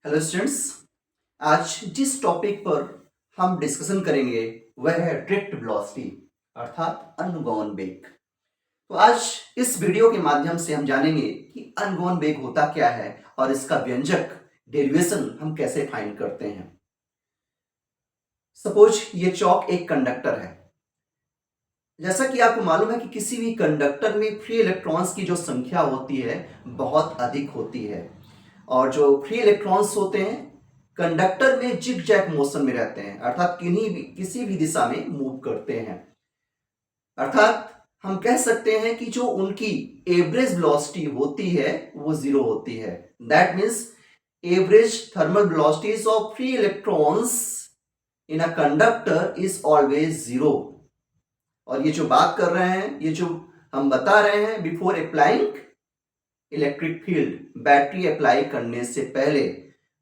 Hello students. आज जिस topic पर हम डिस्कशन करेंगे वह है डायरेक्ट वेलोसिटी अर्थात अनुगमन वेग। तो आज इस वीडियो के माध्यम से हम जानेंगे कि अनुगमन वेग होता क्या है और इसका व्यंजक डेरिवेशन हम कैसे फाइंड करते हैं। सपोज ये चौक एक कंडक्टर है। जैसा कि आपको मालूम है कि किसी भी कंडक्टर में फ्री इलेक्ट्रॉन्स की जो संख्या होती है बहुत अधिक होती है और जो फ्री इलेक्ट्रॉन्स होते हैं कंडक्टर में जिग जैग मोशन में रहते हैं अर्थात किसी भी दिशा में मूव करते हैं। अर्थात हम कह सकते हैं कि जो उनकी एवरेज वेलोसिटी होती है वो जीरो होती है। That means average thermal velocities of free electrons in a conductor is always zero. और ये जो बात कर रहे हैं, ये जो हम बता रहे हैं before applying electric field, battery apply करने से पहले।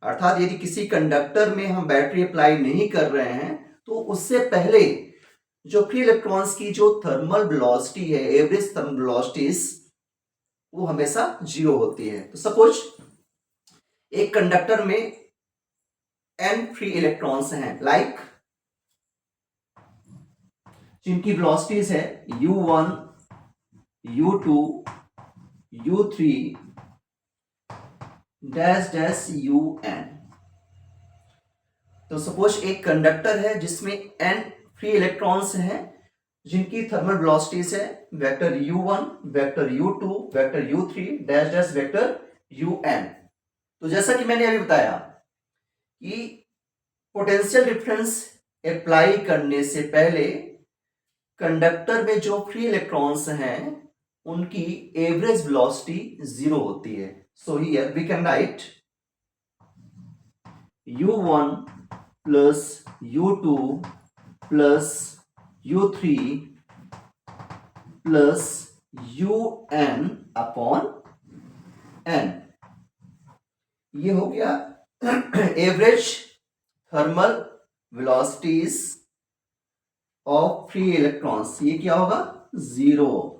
अर्थात यदि किसी कंडक्टर में हम बैटरी अप्लाई नहीं कर रहे हैं तो उससे पहले जो फ्री इलेक्ट्रॉन्स की जो थर्मल वेलोसिटी है, एवरेज थर्मल वेलोसिटीज, वो हमेशा जीरो होती है। तो सपोज एक कंडक्टर में n फ्री इलेक्ट्रॉन्स हैं, लाइक जिनकी वेलोसिटीज है u1, u2, u3 dash dash un। तो सपोज एक कंडक्टर है जिसमें n फ्री इलेक्ट्रॉन्स हैं जिनकी थर्मल वेलोसिटीज है vector u1, vector u2, vector u3 dash dash vector un। तो जैसा कि मैंने अभी बताया कि पोटेंशियल डिफरेंस अप्लाई करने से पहले कंडक्टर में जो फ्री इलेक्ट्रॉन्स हैं उनकी एवरेज वेलोसिटी जीरो होती है। So here we can write u1 plus u2 plus u3 plus un upon n। ये हो गया average thermal velocities of free electrons. ये क्या होगा? Zero.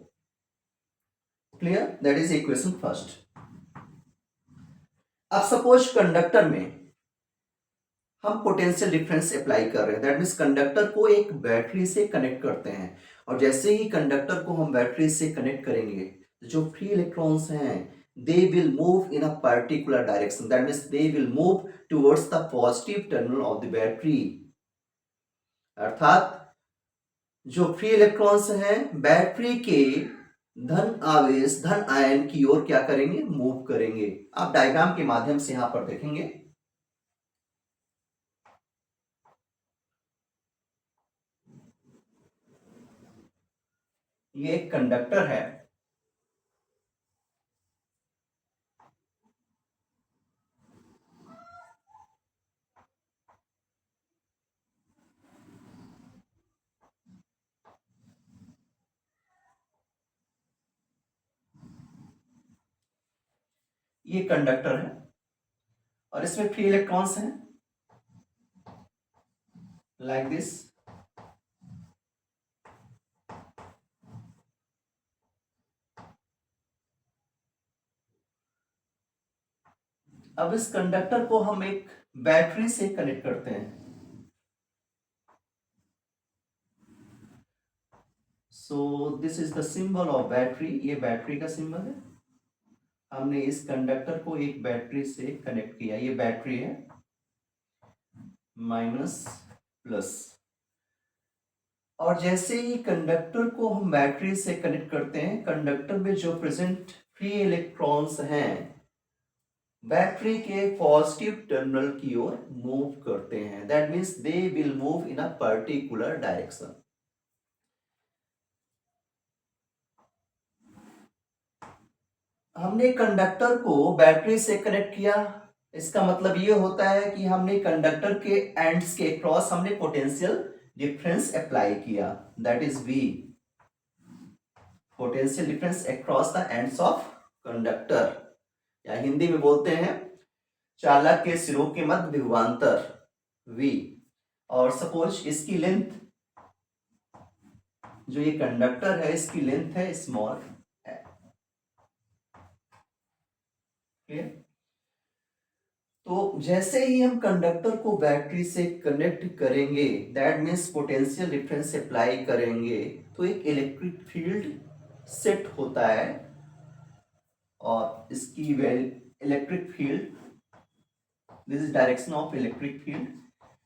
Clear? That is equation first. अब सपोज कंडक्टर में हम पोटेंशियल डिफरेंस अप्लाई कर रहे हैं। दैट मीन्स कंडक्टर को एक बैटरी से कनेक्ट करते हैं और जैसे ही कंडक्टर को हम बैटरी से कनेक्ट करेंगे जो फ्री इलेक्ट्रॉन्स हैं they will move in a particular direction. That means they will move towards the positive terminal of the battery. अर्थात जो फ्री इलेक्ट्रॉन्स हैं बैटरी के धन आवेश, धन आयन की ओर क्या करेंगे? मूव करेंगे। आप डायग्राम के माध्यम से यहां पर देखेंगे। ये एक कंडक्टर है। ये कंडक्टर है और इसमें फ्री इलेक्ट्रॉन्स हैं लाइक दिस। अब इस कंडक्टर को हम एक बैटरी से कनेक्ट करते हैं। So this is the symbol of battery. ये बैटरी का सिंबल है। हमने इस कंडक्टर को एक बैटरी से कनेक्ट किया। ये बैटरी है, माइनस प्लस। और जैसे ही कंडक्टर को हम बैटरी से कनेक्ट करते हैं कंडक्टर में जो प्रेजेंट फ्री इलेक्ट्रॉन्स हैं बैटरी के पॉजिटिव टर्मिनल की ओर मूव करते हैं। That means they will move in a particular direction. हमने कंडक्टर को बैटरी से कनेक्ट किया। इसका मतलब ये होता है कि हमने कंडक्टर के एंड्स के क्रॉस हमने पोटेंशियल डिफरेंस अप्लाई किया। That is V, potential difference across the ends of conductor, या हिंदी में बोलते हैं चालक के सिरों के मध्य विभवांतर V। और सपोज इसकी लेंथ, जो ये कंडक्टर है इसकी लेंथ है स्मॉल। क्लियर? तो जैसे ही हम कंडक्टर को बैटरी से कनेक्ट करेंगे, that means potential difference apply करेंगे, तो एक इलेक्ट्रिक फील्ड सेट होता है और इसकी electric field, this is direction of electric field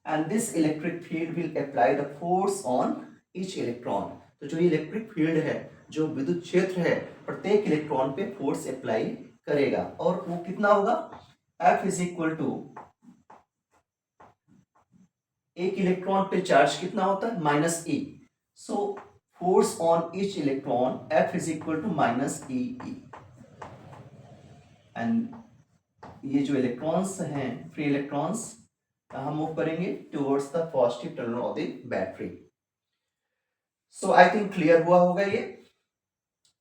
and this electric field will apply the force on each electron. तो जो इलेक्ट्रिक फील्ड है, जो विद्युत क्षेत्र है, प्रत्येक इलेक्ट्रॉन पे फोर्स अप्लाई करेगा और वो कितना होगा, F इज इक्वल टू, एक इलेक्ट्रॉन पे चार्ज कितना होता है, minus E, so force on each electron F is equal to minus E E. And ये जो इलेक्ट्रॉन्स हैं, फ्री इलेक्ट्रॉन्स, कहाँ मूव करेंगे, towards the positive terminal of the battery. So I think clear हुआ होगा ये।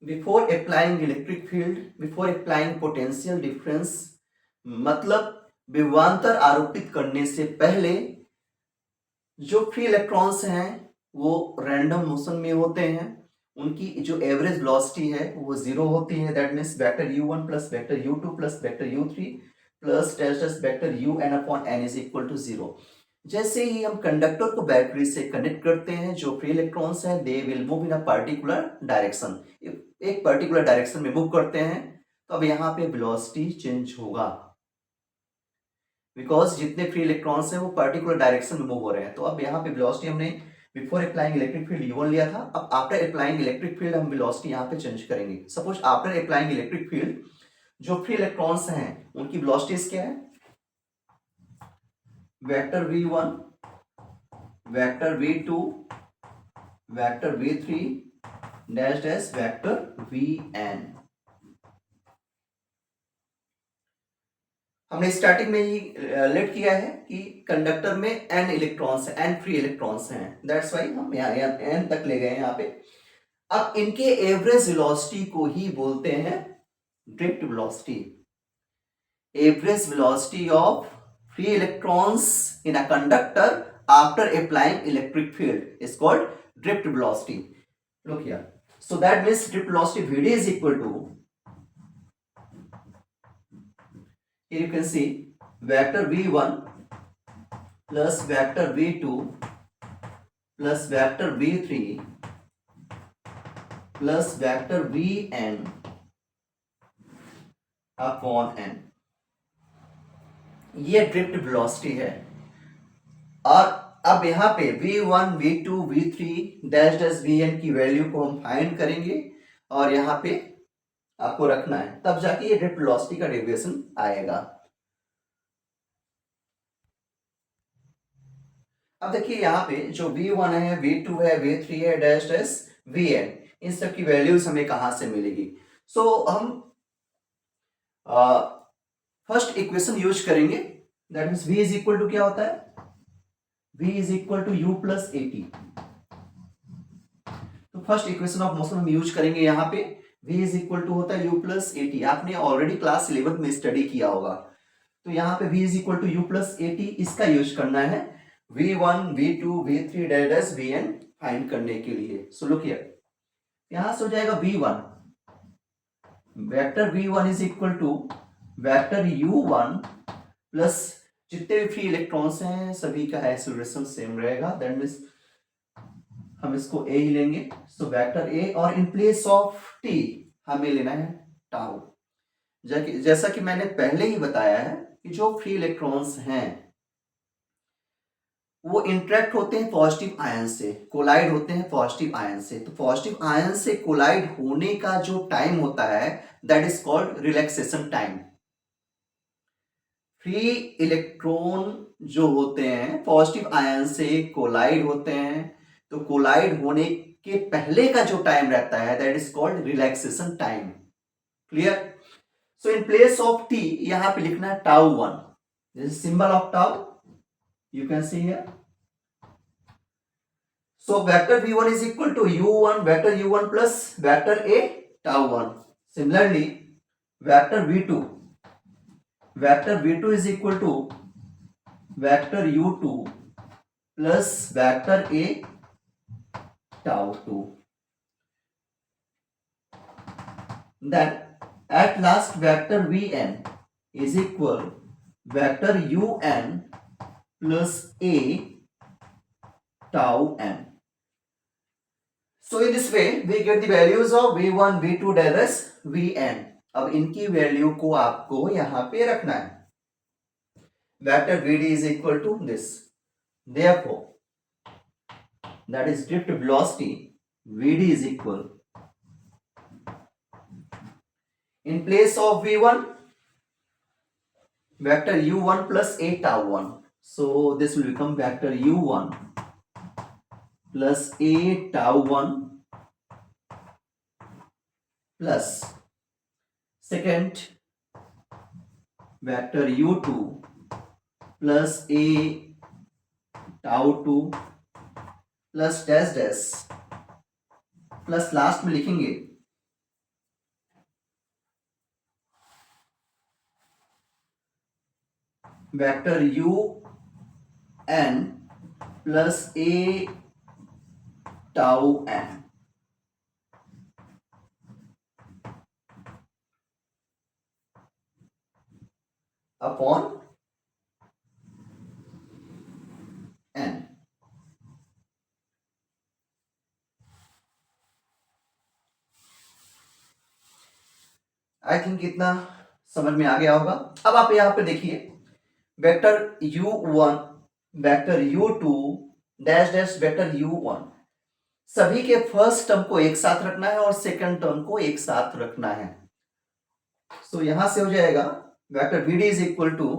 Before applying electric field, before applying potential difference, मतलब विभवांतर आरोपित करने से पहले जो फ्री इलेक्ट्रॉन्स हैं वो रैंडम मोशन में होते हैं, उनकी जो एवरेज वेलोसिटी है वो 0 होती है, that means vector u1 plus vector u2 plus vector u3 plus dash vector un upon n is equal to 0। जैसे ही हम कंडक्टर को बैटरी से कनेक्ट करते हैं, जो फ्री इलेक्ट्रॉन्स हैं they will move in a particular direction, एक particular direction में मूव करते हैं, तो अब यहाँ पे वेलोसिटी चेंज होगा, बिकॉज जितने फ्री इलेक्ट्रॉन्स हैं वो पर्टिकुलर डायरेक्शन में मूव हो रहे हैं। तो अब यहाँ पे वेलोसिटी हमने before applying electric field u1 लिया था, अब आफ्टर अप्लाइंग इलेक्ट्रिक फील्ड हम वेलोसिटी यहाँ पे चेंज करेंगे। Suppose after applying electric field जो फ्री इलेक्ट्रॉन्स हैं उनकी वेलोसिटीज क्या है, vector v1, vector v2, vector v3 dash dash vector vn। हमने स्टार्टिंग में ही लेट किया है कि कंडक्टर में n इलेक्ट्रॉन्स हैं, n फ्री इलेक्ट्रॉन्स हैं, दैट्स वाई हम यहाँ n तक ले गए यहाँ पे। अब इनके एवरेज वेलोसिटी को ही बोलते हैं drift velocity. Average velocity of free electrons in a conductor after applying electric field is called drift velocity. Look here, so that means drift velocity vd is equal to, here you can see vector v1 plus vector v2 plus vector v3 plus vector vn upon n, ये drift velocity है। और अब यहाँ पे v1 v2 v3 dash dash vn की value को हम find करेंगे और यहाँ पे आपको रखना है, तब जाके ये ड्रिफ्ट वेलोसिटी का डेविएशन आएगा। अब देखिए यहाँ पे जो v1 है, v2 है, v3 है, डैश डैश vn, इन सब की वैल्यूज हमें कहां से मिलेगी। सो हम फर्स्ट इक्वेशन यूज करेंगे, that means v is equal to क्या होता है, v is equal to u plus AT. तो फर्स्ट इक्वेशन ऑफ मोशन हम यूज करेंगे, यहाँ पे v इज इक्वल टू होता है u प्लस एटी। आपने ऑलरेडी क्लास 11th में स्टडी किया होगा, तो यहाँ पे v is equal to u plus AT, इसका यूज करना है v1 v2 v3 dash vn find करने के लिए। सो लुक हियर, यहां से हो जाएगा v1, vector v1 is equal to vector u1 plus जितने भी फ्री इलेक्ट्रॉन्स हैं सभी का एक्सेलरेशन सेम रहेगा, दैट मींस हम इसको a ही लेंगे। सो वेक्टर a, और इन प्लेस ऑफ t हमें लेना है टाउ। जैसा कि मैंने पहले ही बताया है कि जो फ्री इलेक्ट्रॉन्स हैं वो इंटरेक्ट होते हैं पॉजिटिव आयन से, कोलाइड होते हैं पॉजिटिव आयन से। तो पॉजिटिव आयन से कोलाइड होने का जो टाइम होता है that is called relaxation time. Free electron जो होते हैं पॉजिटिव आयन से कोलाइड होते हैं, तो कोलाइड होने के पहले का जो टाइम रहता है that is called relaxation time. Clear? So in place of T यहां पे लिखना है tau one, this is symbol of tau, you can see here. So vector v1 is equal to u1 vector u1 plus vector a tau 1. Similarly vector v2 is equal to vector u2 plus vector a tau 2. Then at last vector vn is equal vector un plus a tau n. So in this way we get the values of v1 v2 dash vn. अब इनकी value को आपको यहां पे रखना है. Vector vd is equal to this. Therefore that is drift velocity vd is equal, in place of v1, vector u1 plus a tau 1. So this will become vector u1 plus a tau 1 plus second vector u2 plus a tau 2 plus dash dash plus last में लिखेंगे vector u n plus a tau n upon n. I think इतना समझ में आ गया होगा. अब आप यहां पे देखिए vector u1 vector u2 dash dash vector u1 सभी के फर्स्ट टर्म को एक साथ रखना है और सेकंड टर्म को एक साथ रखना है. सो यहां से हो जाएगा vector vd is equal to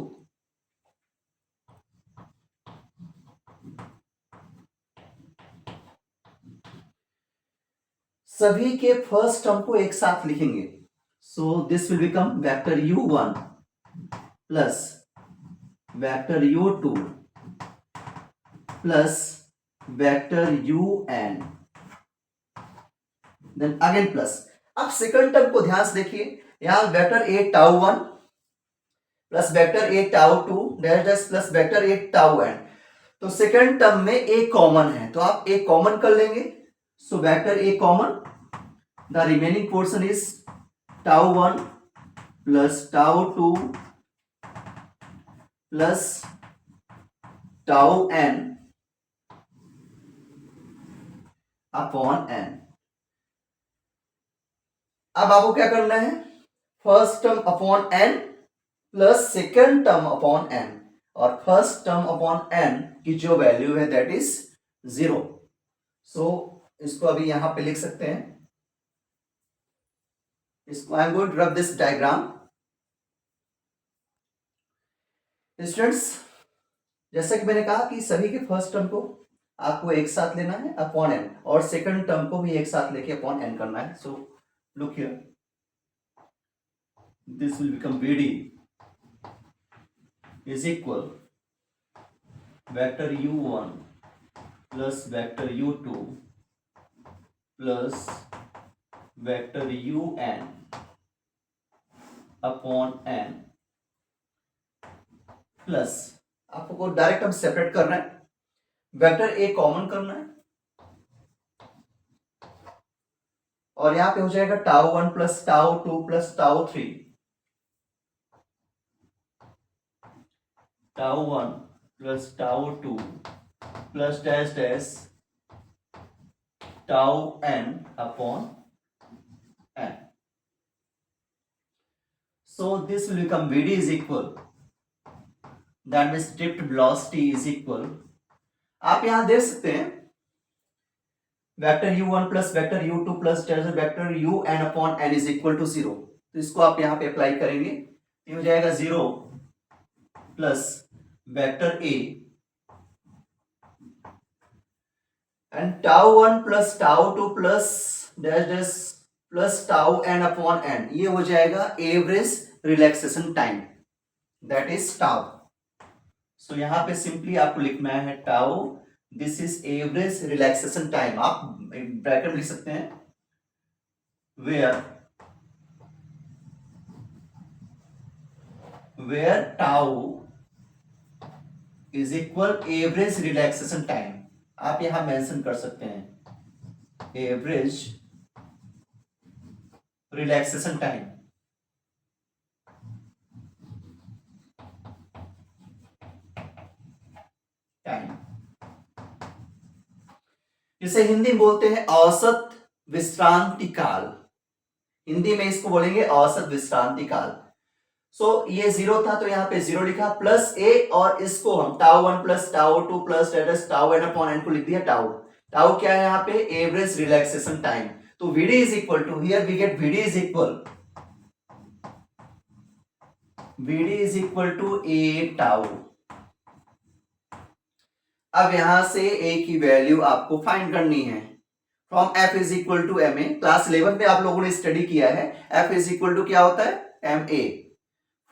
सभी के फर्स्ट टर्म को एक साथ लिखेंगे. So this will become vector u1 plus vector u2 plus vector un then again plus. अब सेकंड टर्म को ध्यान से देखिए. यहां vector a tau 1 plus vector a tau 2 dash dash plus vector a tau n. तो second term में a common है तो आप a कॉमन कर लेंगे. So vector a common, the remaining portion is tau 1 plus tau 2 plus tau n upon n. अब आपको क्या करना है, first term upon n plus second term upon n, और फर्स्ट टर्म अपॉन n की जो वैल्यू है दैट इज 0. सो इसको अभी यहां पे लिख सकते हैं. इसको I am going to rub this diagram. Students जैसा कि मैंने कहा कि सभी के फर्स्ट टर्म को आपको एक साथ लेना है अपॉन n और सेकंड टर्म को भी एक साथ लेके अपॉन n करना है. सो look here, this will become vd is equal vector u1 plus vector u2 plus vector un upon n plus आपको डायरेक्ट हम सेपरेट करना है. वेक्टर a कॉमन करना है और यहां पे हो जाएगा tau 1 plus tau 2 plus tau 3. tau 1 plus tau 2 plus dash dash tau n upon n. So this will become vd is equal, that means drift velocity is equal. आप यहां देख सकते हैं vector u1 plus vector u2 plus vector un upon n is equal to 0. तो इसको आप यहां पे अप्लाई करेंगे. ये हो जाएगा 0 plus vector a and tau 1 plus tau 2 plus dash dash plus tau n upon n. ये हो जाएगा average relaxation time that is tau. So यहां पे सिंपली आपको लिखना है tau, this is average relaxation time. आप ब्रैकेट में लिख सकते हैं where tau is equal average relaxation time. आप यहां मेंशन कर सकते हैं एवरेज रिलैक्सेशन टाइम. टाइम, जिसे हिंदी में बोलते हैं औसत विश्रांति काल। हिंदी में इसको बोलेंगे औसत विश्रांति काल। ये 0 था तो यहाँ पे 0 लिखा प्लस ए, और इसको हम tau 1 plus tau 2 plus tau N upon N को लिख दिया टाउ। टाउ क्या है यहाँ पे? Average relaxation time. तो VD is equal to, here we get VD is equal to a tau. अब यहां से ए की वैल्यू आपको फाइंड करनी है from F is equal to M A. Class 11 में आप लोगों ने स्टडी किया है एफ इज इक्वल टू क्या होता है? M A.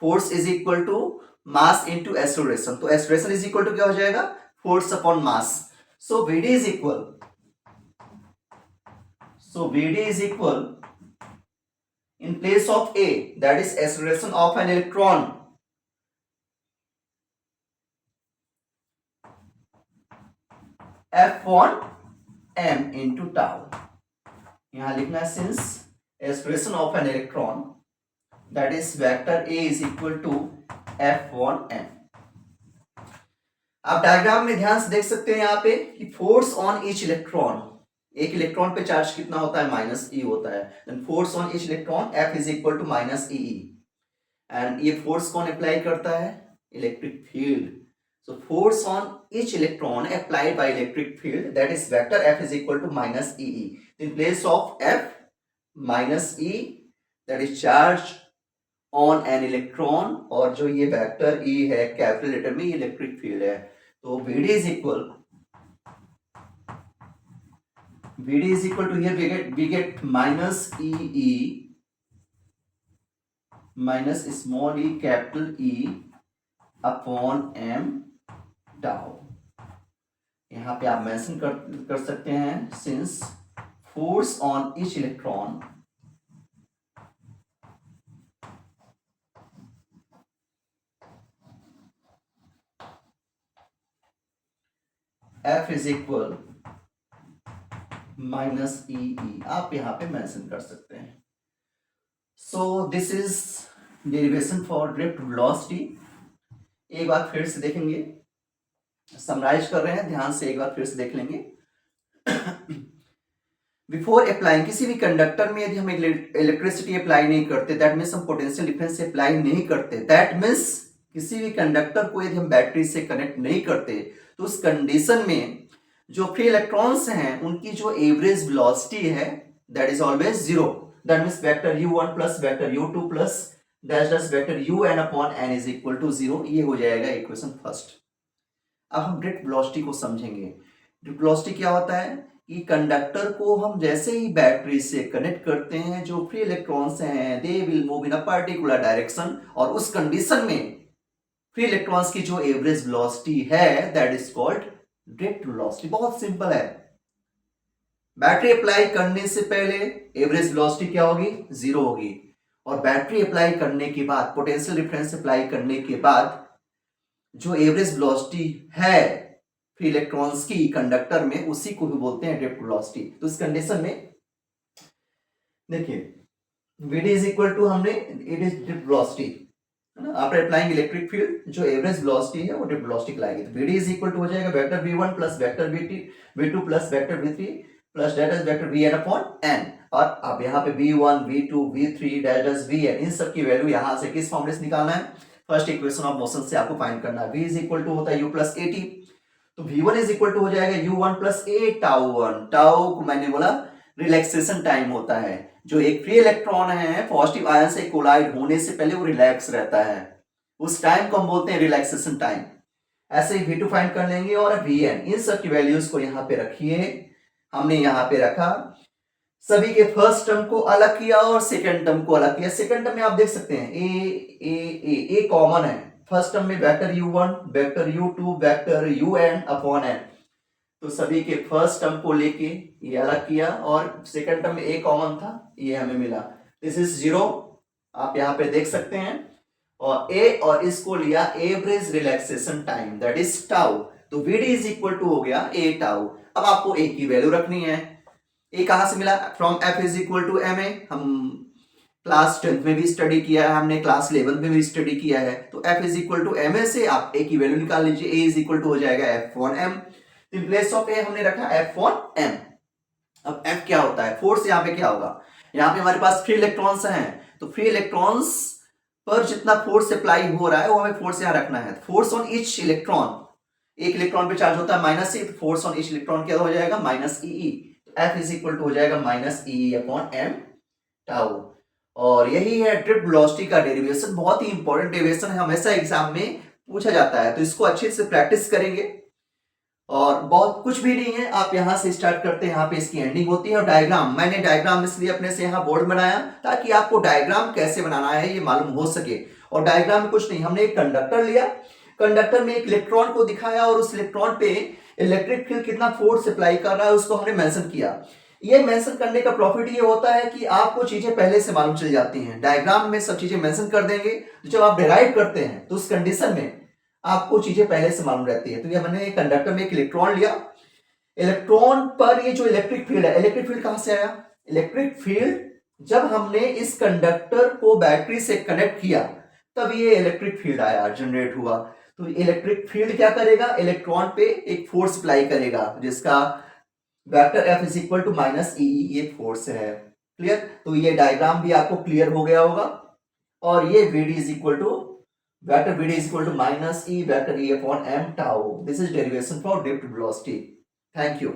Force is equal to mass into acceleration, तो एक्सेलरेशन इज इक्वल टू क्या हो जाएगा? Force upon mass. So VD is equal in place of a, that is acceleration of an electron, f1 m into tau। यहां लिखना है since acceleration of an electron, that is vector a is equal to f1 m। आप diagram में ध्यान से देख सकते हैं यहाँ पे कि फोर्स ऑन ईच इलेक्ट्रॉन, एक इलेक्ट्रॉन पे चार्ज कितना होता है? माइनस ई होता है। Then force on each electron F is equal to minus E. And ये फोर्स कौन अप्लाई करता है? Electric field. So force on each electron applied by electric field, that is vector F is equal to minus E. In place of F minus E, that is charge on an electron, और जो ये vector E है capital letter में, ये electric field है। तो VD is equal to, here we get minus E minus small e capital E upon m tau। यहां पे आप मेंशन कर सकते हैं since force on each electron F is equal minus E, आप यहां पे मेंशन कर सकते हैं। So this is derivation for drift velocity. एक बार फिर से देखेंगे, समराइज कर रहे हैं, ध्यान से एक बार फिर से देख लेंगे। बिफोर अप्लाइंग, किसी भी कंडक्टर में यदि हम इलेक्ट्रिसिटी अप्लाई नहीं करते, दैट मीन्स हम पोटेंशियल डिफरेंस अप्लाई नहीं करते, दैट मीन्स किसी भी कंडक्टर को यदि हम बैटरी से कनेक्ट नहीं करते, तो उस कंडीशन में जो फ्री इलेक्ट्रॉन्स हैं उनकी जो एवरेज वेलोसिटी है that is always zero. That means vector u1 plus vector u2 plus dash dash vector un upon n is equal to zero. ये हो जाएगा इक्वेशन फर्स्ट। अब हम ड्रिफ्ट वेलोसिटी को समझेंगे। ड्रिफ्ट वेलोसिटी क्या होता है कि कंडक्टर को हम जैसे ही बैटरी से कनेक्ट करते हैं, जो फ्री इलेक्ट्रॉन्स हैं they will move in a particular direction, और उस कंडीशन में फ्री इलेक्ट्रॉन्स की जो एवरेज वेलोसिटी है that is called drift velocity. बहुत सिंपल है। बैटरी अप्लाई करने से पहले एवरेज वेलोसिटी क्या होगी? जीरो होगी, और बैटरी अप्लाई करने के बाद, पोटेंशियल डिफरेंस अप्लाई करने के बाद जो एवरेज वेलोसिटी है फ्री इलेक्ट्रॉन्स की कंडक्टर में, उसी को भी बोलते हैं ड्रिफ्ट वेलोसिटी। तो इस कंडीशन में देखिए Vd इज इक्वल टू, हमने it is drift velocity, after applying electric field जो एवरेज वेलोसिटी है वो ड्रिफ्ट वेलोसिटी कहलाएगी। तो Vd इज इक्वल टू हो जाएगा vector v1 plus vector v2 plus vector v3 plus that is vector vn upon n। और अब यहाँ पे v1 v2 v3 date is vn, इन सब की वैल्यू यहाँ से किस फॉर्मूले से निकालना है? फर्स्ट इक्वेशन ऑफ मोशन से आपको फाइंड करना है। v इज इक्वल टू होता है u प्लस at, तो v1 इज इक्वल टू हो जाएगा u1 plus a tau 1। Tau को मैंने बोला रिलैक्सेशन टाइम होता है। जो एक फ्री इलेक्ट्रॉन है पॉजिटिव आयन से कोलाइड होने से पहले वो रिलैक्स रहता है, उस टाइम को हम बोलते हैं रिलैक्सेशन टाइम। ऐसे ही v2 फाइंड कर लेंगे और vn, इन सब की वैल्यूज को यहाँ पे रखिए। हमने यहाँ पे रखा, सभी के फर्स्ट टर्म को अलग किया और सेकंड टर्म को अलग किया। सेकंड टर्म में आप देख सकते हैं ए कॉमन है। फर्स्ट टर्म में vector u1 vector u2 vector un upon n, तो सभी के फर्स्ट टर्म को लेके ये अलग किया, और सेकंड टर्म में ए कॉमन था, ये हमें मिला। दिस इज जीरो, आप यहाँ पे देख सकते हैं। और ए और इसको लिया average relaxation time that is tau, तो Vd इज इक्वल टू हो गया ए टाउ। अब आपको ए की वैल्यू रखनी है। ए कहां से मिला? From F is equal to M A. हम क्लास 10th में भी स्टडी किया है हमने, क्लास 11th में भी स्टडी किया है। तो F is equal to M A से आप ए की वैल्यू निकाल लीजिए, ए इज इक्वल टू हो जाएगा F1m। इन प्लेस ऑफ ए हमने रखा F1m। अब F क्या होता है, फोर्स यहाँ पे क्या होगा, यहाँ पे हमारे पास फ्री इलेक्ट्रॉन्स हैं, तो फ्री इलेक्ट्रॉन्स पर जितना फोर्स अप्लाई हो रहा है वो हमें फोर्स यहाँ रखना है। फोर्स ऑन ईच इलेक्ट्रॉन, एक इलेक्ट्रॉन पे चार्ज होता है minus E, force on each electron क्या हो जाएगा, minus E. F is equal to हो जाएगा minus E upon M tau. और यही है ड्रिफ्ट वेलोसिटी का डेरिवेशन, बहुत ही इंपॉर्टेंट डेरिवेशन है, हमेशा एग्जाम में पूछा जाता है, तो इसको अच्छे से प्रैक्टिस करेंगे। और बहुत कुछ भी नहीं है, आप यहाँ से स्टार्ट करते हैं, यहाँ पे इसकी एंडिंग होती है। और डायग्राम, मैंने डायग्राम इसलिए अपने से यहाँ बोर्ड बनाया ताकि आपको डायग्राम कैसे बनाना है ये मालूम हो सके। और डायग्राम में कुछ नहीं, हमने एक कंडक्टर लिया, कंडक्टर में एक इलेक्ट्रॉन को दिखाया और उस इलेक्ट्रॉन पे इलेक्ट्रिक फील्ड कितना फोर्स अप्लाई कर रहा है उसको हमने मेंशन किया। ये मेंशन करने का प्रॉफिट ये होता है कि आपको चीजें पहले से मालूम चल जाती हैं, डायग्राम में सब चीजें मेंशन कर देंगे, तो जब आप डिराइव करते हैं तो उस कंडीशन में आपको चीजें पहले से मालूम रहती है। तो ये मैंने कंडक्टर में एक इलेक्ट्रॉन लिया, इलेक्ट्रॉन पर ये जो इलेक्ट्रिक फील्ड है, इलेक्ट्रिक फील्ड कहां से आया, इलेक्ट्रिक फील्ड जब हमने इस कंडक्टर को बैटरी से कनेक्ट किया तब ये इलेक्ट्रिक फील्ड आया, जनरेट हुआ। तो इलेक्ट्रिक फील्ड क्या करेगा, इलेक्ट्रॉन पे एक फोर्स अप्लाई करेगा जिसका vector F is equal to minus E, ये फोर्स है। क्लियर, तो ये डायग्राम भी आपको क्लियर हो गया होगा। और ये VD is equal to vector VD is equal to minus E vector E upon m tau. This is derivation for drift velocity. Thank you.